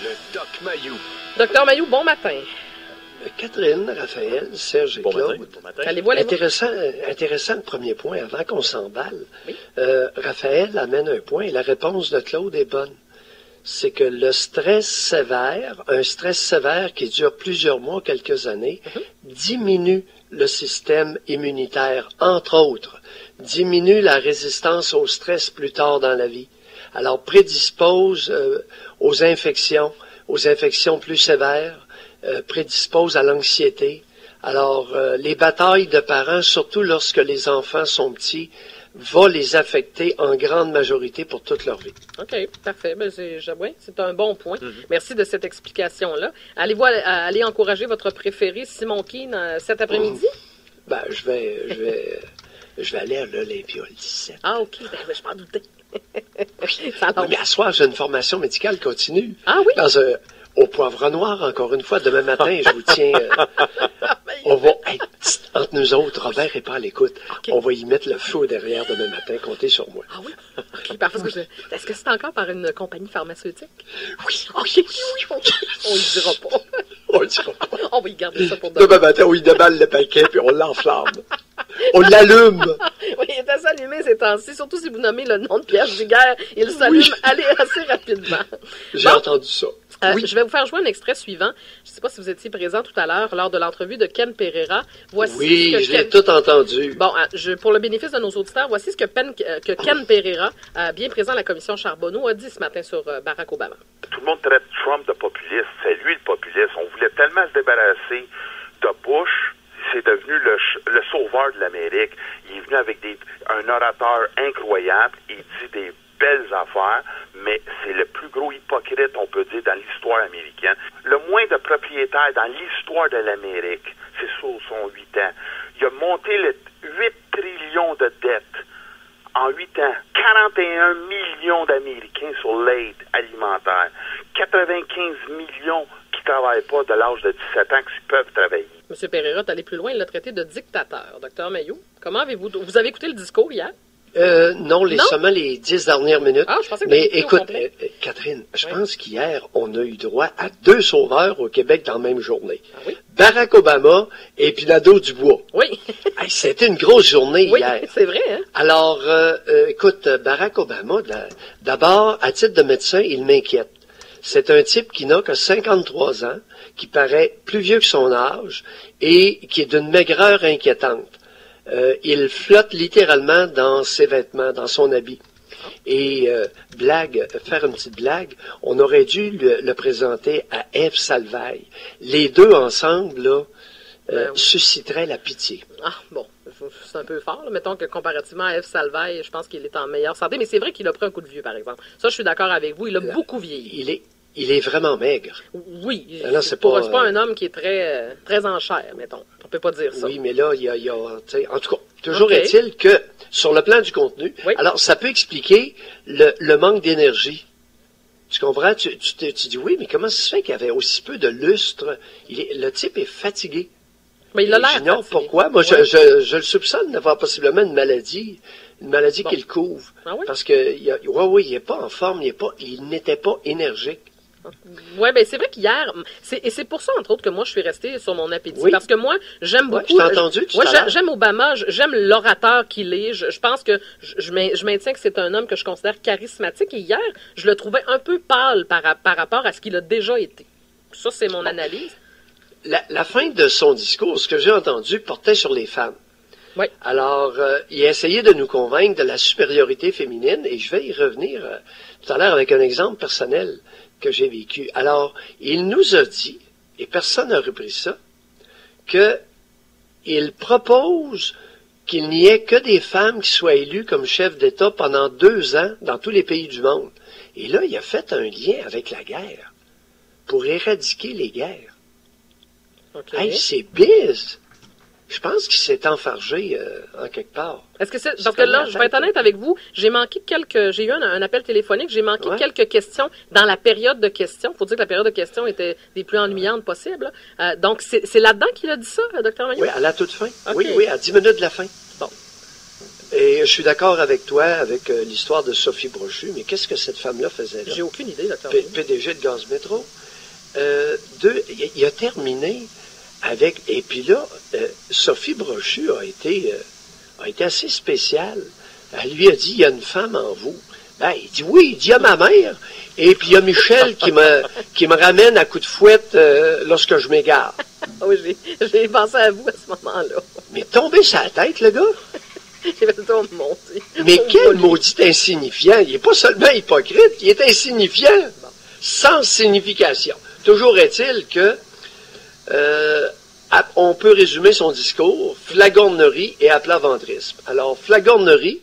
Le Doc Mayou. Docteur Mayou, bon matin. Catherine, Raphaël, Serge et Claude. Bon matin. Allez-vous, allez-vous. Intéressant le premier point, avant qu'on s'emballe. Oui. Raphaël amène un point et la réponse de Claude est bonne. C'est que le stress sévère, un stress sévère qui dure plusieurs mois, quelques années, diminue le système immunitaire, entre autres, diminue la résistance au stress plus tard dans la vie. Alors prédispose aux infections plus sévères, prédispose à l'anxiété. Alors les batailles de parents, surtout lorsque les enfants sont petits, va les affecter en grande majorité pour toute leur vie. OK, parfait. Ben, c'est un bon point. Merci de cette explication-là. Allez-vous aller encourager votre préféré, Simon Keane, cet après-midi? Ben, je vais aller à l'Olympia le 17. Ah, OK. Ben, je m'en doutais. Mais à soir, j'ai une formation médicale continue. Ah oui? Au Poivre Noir, encore une fois, demain matin, je vous tiens... on va être entre nous autres, Robert n'est pas à l'écoute. Okay. On va y mettre le feu derrière demain matin, comptez sur moi. Ah oui? OK, parfait. Est-ce que c'est encore par une compagnie pharmaceutique? Oui. OK. On y dira pas. On le dira pas. On va y garder ça pour demain. Demain matin, on y déballe le paquet, puis on l'enflamme. On l'allume. Oui, il est assez allumé ces temps-ci, surtout si vous nommez le nom de Pierre Giguère. Il s'allume assez rapidement. J'ai entendu ça. Oui. Je vais vous faire jouer un extrait suivant. Je ne sais pas si vous étiez présent tout à l'heure lors de l'entrevue de Ken Pereira. Voici je l'ai tout entendu. Bon, pour le bénéfice de nos auditeurs, voici ce que Ken Pereira, bien présent à la commission Charbonneau, a dit ce matin sur Barack Obama. Tout le monde traite Trump de populiste. C'est lui le populiste. On voulait tellement se débarrasser de Bush. C'est devenu le sauveur de l'Amérique. Il est venu avec un orateur incroyable. Il dit des belles affaires, mais c'est le plus gros hypocrite, on peut dire, dans l'histoire américaine. Le moins de propriétaires dans l'histoire de l'Amérique, c'est sur son 8 ans. Il a monté 8 trillions de dettes en 8 ans. 41 millions d'Américains sur l'aide alimentaire. 95 millions qui ne travaillent pas de l'âge de 17 ans qui peuvent travailler. M. Pereira est allé plus loin, il l'a traité de dictateur. Docteur Mayou, comment avez-vous... Vous avez écouté le discours hier? Non, seulement les 10 dernières minutes. Ah, je pensais que mais écoute, Catherine, je pense qu'hier, on a eu droit à 2 sauveurs au Québec dans la même journée. Ah oui? Barack Obama et puis Nadeau-Dubois. Oui. C'était une grosse journée hier. Oui, c'est vrai, hein? Alors, écoute, Barack Obama, d'abord, à titre de médecin, il m'inquiète. C'est un type qui n'a que 53 ans, qui paraît plus vieux que son âge et qui est d'une maigreur inquiétante. Il flotte littéralement dans ses vêtements, dans son habit. Et faire une petite blague, on aurait dû le présenter à Ève Salvaille. Les deux ensemble, là, susciteraient la pitié. Ah, bon, c'est un peu fort. Là. Mettons que comparativement à Ève Salvaille, je pense qu'il est en meilleure santé. Mais c'est vrai qu'il a pris un coup de vieux, par exemple. Ça, je suis d'accord avec vous. Il a beaucoup vieilli. Il est vraiment maigre. Oui, c'est pas un homme qui est très en chair, mettons. On peut pas dire ça. Oui, mais là, il y a en tout cas, toujours est-il que, sur le plan du contenu, alors ça peut expliquer le manque d'énergie. Tu comprends? Tu dis oui, mais comment ça se fait qu'il y avait aussi peu de lustre? Le type est fatigué. Mais il a l'air j'ignore fatigué. Pourquoi. Moi, je le soupçonne d'avoir possiblement une maladie qui le couvre. Ah oui? Parce que, il n'est pas en forme, il n'était pas énergique. Oui, bien, c'est vrai qu'hier, et c'est pour ça, entre autres, que moi, je suis restée sur mon appétit. Oui. Parce que moi, j'aime beaucoup. Je t'ai entendu tout à l'heure. J'aime Obama, j'aime l'orateur qu'il est. Je pense que je maintiens que c'est un homme que je considère charismatique. Et hier, je le trouvais un peu pâle par rapport à ce qu'il a déjà été. Ça, c'est mon analyse. La fin de son discours, ce que j'ai entendu, portait sur les femmes. Oui. Alors, il a essayé de nous convaincre de la supériorité féminine, et je vais y revenir tout à l'heure avec un exemple personnel que j'ai vécu. Alors, il nous a dit, et personne n'a repris ça, qu'il propose qu'il n'y ait que des femmes qui soient élues comme chefs d'État pendant 2 ans dans tous les pays du monde. Et là, il a fait un lien avec la guerre pour éradiquer les guerres. Okay. Hey, c'est biz! Je pense qu'il s'est enfargé en quelque part. Est-ce que c'est parce que là, je vais être honnête avec vous, j'ai eu un appel téléphonique, j'ai manqué quelques questions dans la période de questions. Il faut dire que la période de questions était des plus ennuyantes possibles. Donc, c'est là-dedans qu'il a dit ça, Dr. Mayou? Oui, à la toute fin. Okay. Oui, à 10 minutes de la fin. Bon. Et je suis d'accord avec toi, avec l'histoire de Sophie Brochu, mais qu'est-ce que cette femme-là faisait là? J'ai aucune idée, docteur. PDG de Gaz Métro. Il a terminé avec... Et puis là, Sophie Brochu a été assez spéciale. Elle lui a dit, il y a une femme en vous. Ben, il dit oui, il dit à ma mère. Et puis il y a Michel qui me ramène à coups de fouette lorsque je m'égare. Oui, j'ai pensé à vous à ce moment-là. Mais tombé sur la tête, le gars. J'ai fait ça monter. Mais quel maudit insignifiant. Il n'est pas seulement hypocrite, il est insignifiant. Sans signification. Toujours est-il que on peut résumer son discours, flagornerie et aplat-ventrisme. Alors, flagornerie,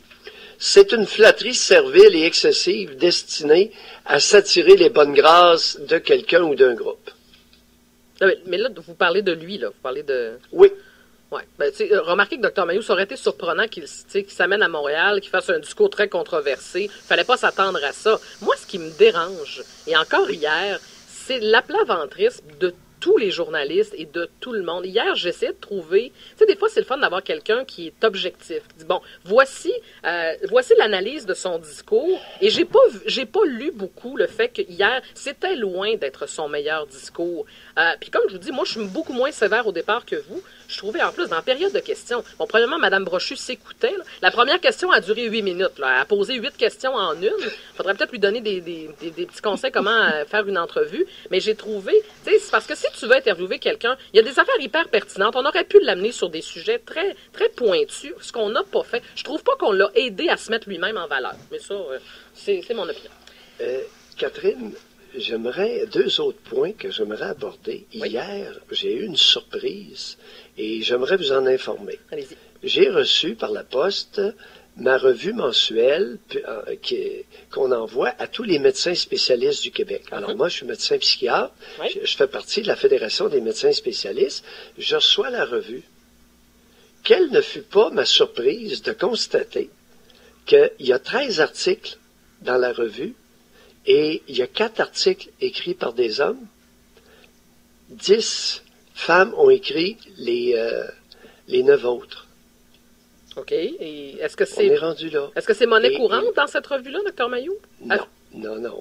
c'est une flatterie servile et excessive destinée à s'attirer les bonnes grâces de quelqu'un ou d'un groupe. Mais là, vous parlez de lui, là. Vous parlez de... Oui. Ouais. Ben, remarquez que Dr Mailloux, ça aurait été surprenant qu'il s'amène à Montréal, qu'il fasse un discours très controversé. Il fallait pas s'attendre à ça. Moi, ce qui me dérange, et encore hier, c'est l'aplat-ventrisme de tous les journalistes et de tout le monde. Hier, j'essayais de trouver... Tu sais, des fois, c'est le fun d'avoir quelqu'un qui est objectif, qui dit, bon, voici l'analyse de son discours, et j'ai pas lu beaucoup le fait que hier, c'était loin d'être son meilleur discours. Puis comme je vous dis, moi, je suis beaucoup moins sévère au départ que vous. Je trouvais, en plus, dans la période de questions, bon, premièrement, Mme Brochu s'écoutait. Là. La première question a duré 8 minutes. Là. Elle a posé 8 questions en une. Il faudrait peut-être lui donner des petits conseils comment faire une entrevue. Mais j'ai trouvé, tu sais, c'est parce que si tu veux interviewer quelqu'un, il y a des affaires hyper pertinentes. On aurait pu l'amener sur des sujets très, très pointus, ce qu'on n'a pas fait. Je trouve pas qu'on l'a aidé à se mettre lui-même en valeur. Mais ça, c'est mon opinion. Catherine, j'aimerais 2 autres points que j'aimerais aborder. Oui. Hier, j'ai eu une surprise et j'aimerais vous en informer. Allez-y. J'ai reçu par la poste ma revue mensuelle qu'on envoie à tous les médecins spécialistes du Québec. Alors moi, je suis médecin psychiatre, oui. Je fais partie de la Fédération des médecins spécialistes. Je reçois la revue. Quelle ne fut pas ma surprise de constater qu'il y a 13 articles dans la revue et il y a 4 articles écrits par des hommes. 10 femmes ont écrit les 9 autres. OK. Et est-ce que c'est... On est rendu là. Est-ce que c'est monnaie courante dans cette revue-là, Dr Mailloux? Non.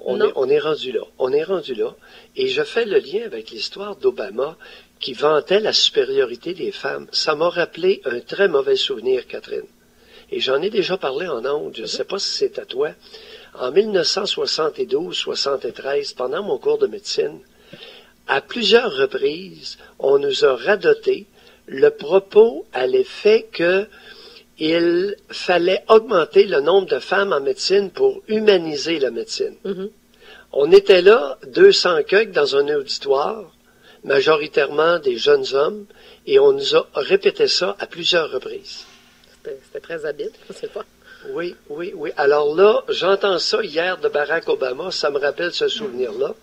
On est rendu là. On est rendu là. Et je fais le lien avec l'histoire d'Obama qui vantait la supériorité des femmes. Ça m'a rappelé un très mauvais souvenir, Catherine. Et j'en ai déjà parlé en ondes. Je ne sais pas si c'est à toi. En 1972-73, pendant mon cours de médecine, à plusieurs reprises, on nous a radoté le propos à l'effet que il fallait augmenter le nombre de femmes en médecine pour humaniser la médecine. Mm-hmm. On était là, 200 quelques dans un auditoire, majoritairement des jeunes hommes, et on nous a répété ça à plusieurs reprises. C'était très habile, je sais pas. Oui. Alors là, j'entends ça hier de Barack Obama, ça me rappelle ce souvenir-là.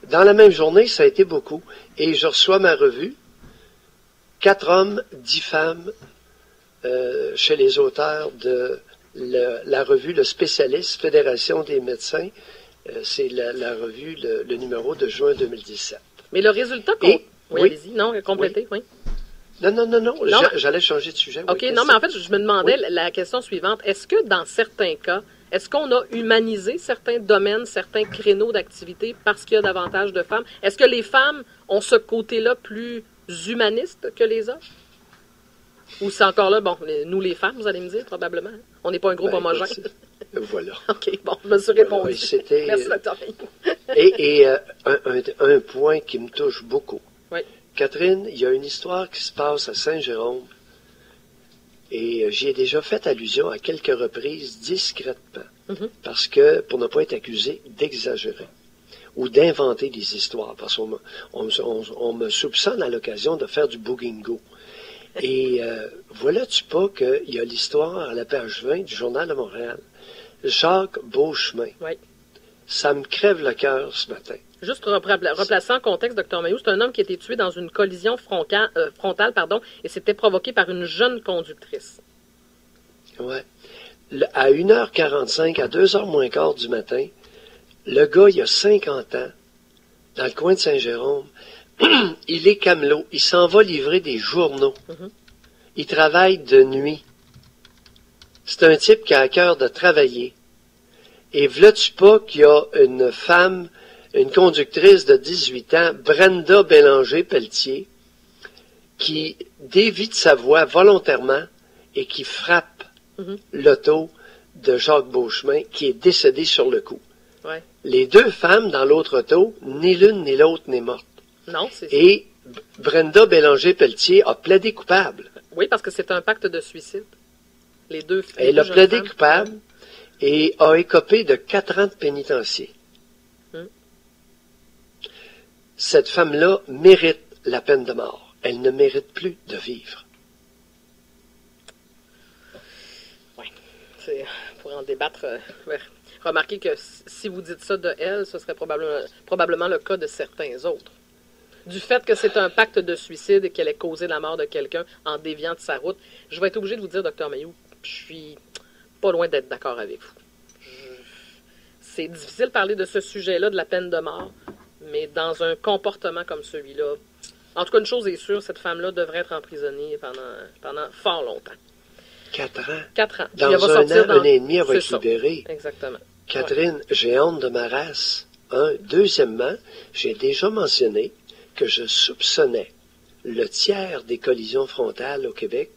Dans la même journée, ça a été beaucoup, et je reçois ma revue, 4 hommes, 10 femmes, chez les auteurs de la revue Le Spécialiste, Fédération des médecins. C'est la revue, le numéro de juin 2017. Mais le résultat... Oui, allez-y. Non, complétez, oui. Non. J'allais changer de sujet. OK, non, mais en fait, je me demandais la question suivante. Est-ce que dans certains cas, est-ce qu'on a humanisé certains domaines, certains créneaux d'activité parce qu'il y a davantage de femmes? Est-ce que les femmes ont ce côté-là plus humaniste que les hommes? Ou c'est encore là, bon, nous les femmes, vous allez me dire, probablement. On n'est pas un groupe homogène. Voilà. OK, bon, je me suis répondu. Voilà, merci, docteur. Et un point qui me touche beaucoup. Oui. Catherine, il y a une histoire qui se passe à Saint-Jérôme et j'y ai déjà fait allusion à quelques reprises discrètement, parce que, pour ne pas être accusé d'exagérer ou d'inventer des histoires, parce qu'on me soupçonne à l'occasion de faire du boogingo. Et voilà-tu pas qu'il y a l'histoire à la page 20 du Journal de Montréal. Jacques Beauchemin. Oui. Ça me crève le cœur ce matin. Juste replacer en contexte, Dr Mailloux, c'est un homme qui a été tué dans une collision frontale, et c'était provoqué par une jeune conductrice. Oui. À 1h45, à 2h moins quart du matin, le gars, il a 50 ans, dans le coin de Saint-Jérôme. Il est camelot, il s'en va livrer des journaux. Il travaille de nuit. C'est un type qui a à cœur de travailler. Et v'là-tu pas qu'il y a une femme, une conductrice de 18 ans, Brenda Bélanger-Pelletier, qui dévie de sa voie volontairement et qui frappe l'auto de Jacques Beauchemin, qui est décédé sur le coup. Ouais. Les deux femmes dans l'autre auto, ni l'une ni l'autre n'est morte. Non, c'est ça. Et Brenda Bélanger-Pelletier a plaidé coupable. Oui, parce que c'est un pacte de suicide. Les deux Elle a jeunes plaidé femmes. coupable et a écopé de 4 ans de pénitencier. Cette femme-là mérite la peine de mort. Elle ne mérite plus de vivre. Oui. Pour en débattre, ouais. Remarquez que si vous dites ça de elle, ce serait probablement le cas de certains autres. Du fait que c'est un pacte de suicide et qu'elle ait causé la mort de quelqu'un en déviant de sa route, je vais être obligé de vous dire, Dr Mailloux, je suis pas loin d'être d'accord avec vous. C'est difficile de parler de ce sujet-là, de la peine de mort, mais dans un comportement comme celui-là, en tout cas, une chose est sûre, cette femme-là devrait être emprisonnée pendant fort longtemps. 4 ans. 4 ans. Dans Puis elle va un sortir an, un an et demi, elle va être C'est ça. libérée. Exactement. Catherine, j'ai honte de ma race. Deuxièmement, j'ai déjà mentionné que je soupçonnais le tiers des collisions frontales au Québec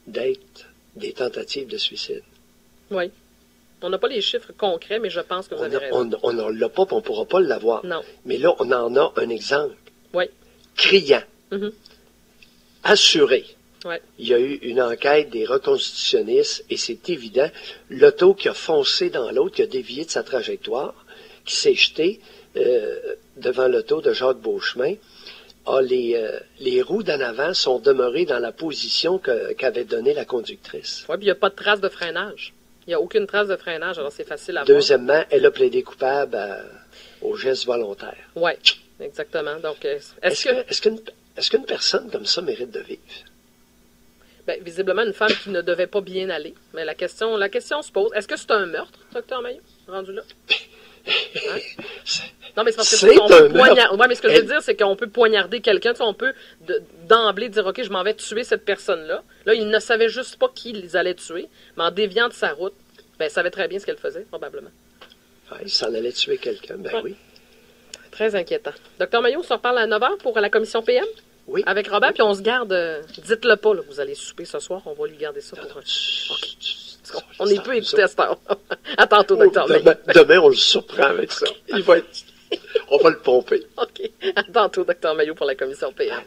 d'être des tentatives de suicide. Oui. On n'a pas les chiffres concrets, mais je pense que vous avez raison. On n'en l'a pas, puis on ne pourra pas l'avoir. Non. Mais là, on en a un exemple Oui. criant, assuré. Oui. Il y a eu une enquête des reconstitutionnistes et c'est évident, l'auto qui a foncé dans l'autre, qui a dévié de sa trajectoire, qui s'est jeté devant l'auto de Jacques Beauchemin, les roues d'en avant sont demeurées dans la position qu'avait donnée la conductrice. Oui, puis il n'y a pas de trace de freinage. Il n'y a aucune trace de freinage, alors c'est facile à voir. Deuxièmement, elle a plaidé coupable au geste volontaire. Oui, exactement. Donc, Est-ce qu'une personne comme ça mérite de vivre? Ben, visiblement, une femme qui ne devait pas bien aller. Mais la question se pose. Est-ce que c'est un meurtre, Dr Mailloux, rendu là? Hein? Non, mais c'est parce que C'est on peut un meurtre. Ouais, mais ce que je veux dire, c'est qu'on peut poignarder quelqu'un. On peut d'emblée dire, OK, je m'en vais tuer cette personne-là. Là, il ne savait juste pas qui ils allaient tuer. Mais en déviant de sa route, ben, il savait très bien ce qu'elle faisait, probablement. Ouais, il s'en allait tuer quelqu'un, ben oui. Très inquiétant. Dr Mailloux, on se reparle à 9h pour la commission PM? Oui. Avec Robert, puis on se garde. Dites-le pas, là, vous allez souper ce soir, on va lui garder ça pour. OK. On est peu écouté à cette heure. À tantôt, Dr Mailloux. Demain, on le surprend avec ça. On va le pomper. OK. À tantôt, Dr Mailloux, pour la commission PM.